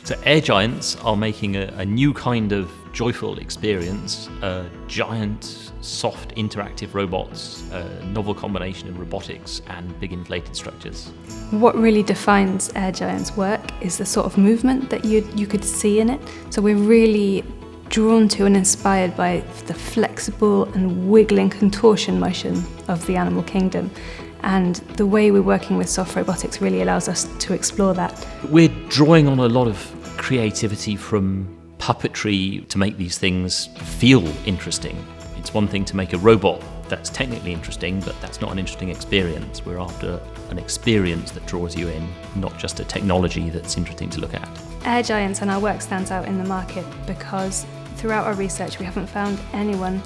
So Air Giants are making a new kind of joyful experience, giant, soft, interactive robots, a novel combination of robotics and big inflated structures. What really defines Air Giants' work is the sort of movement that you could see in it. So we're really drawn to and inspired by the flexible and wiggling contortion motion of the animal kingdom. And the way we're working with soft robotics really allows us to explore that. We're drawing on a lot of creativity from puppetry to make these things feel interesting. It's one thing to make a robot that's technically interesting, but that's not an interesting experience. We're after an experience that draws you in, not just a technology that's interesting to look at. Air Giants and our work stands out in the market because throughout our research we haven't found anyone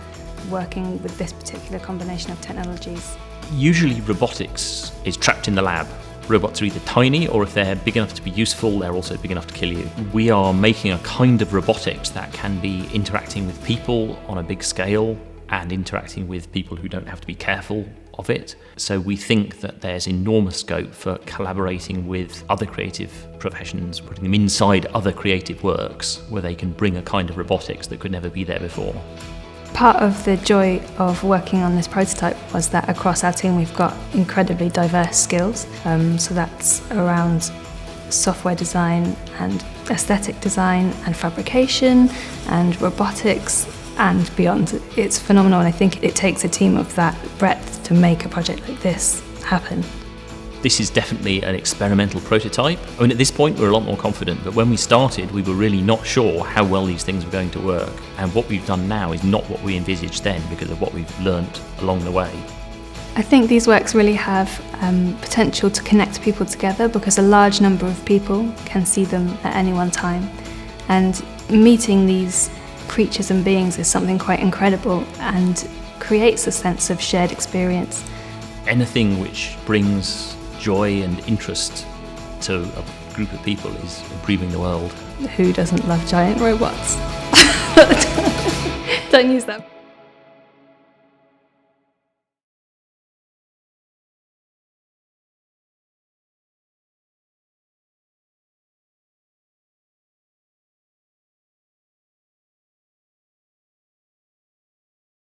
working with this particular combination of technologies. Usually robotics is trapped in the lab. Robots are either tiny, or if they're big enough to be useful, they're also big enough to kill you. We are making a kind of robotics that can be interacting with people on a big scale and interacting with people who don't have to be careful of it. So we think that there's enormous scope for collaborating with other creative professions, putting them inside other creative works where they can bring a kind of robotics that could never be there before. Part of the joy of working on this prototype was that across our team we've got incredibly diverse skills. So that's around software design and aesthetic design and fabrication and robotics and beyond. It's phenomenal, and I think it takes a team of that breadth to make a project like this happen. This is definitely an experimental prototype. I mean, at this point we're a lot more confident, but when we started we were really not sure how well these things were going to work, and what we've done now is not what we envisaged then because of what we've learnt along the way. I think these works really have potential to connect people together because a large number of people can see them at any one time, and meeting these creatures and beings is something quite incredible and creates a sense of shared experience. Anything which brings joy and interest to a group of people is improving the world. Who doesn't love giant robots? Don't use that.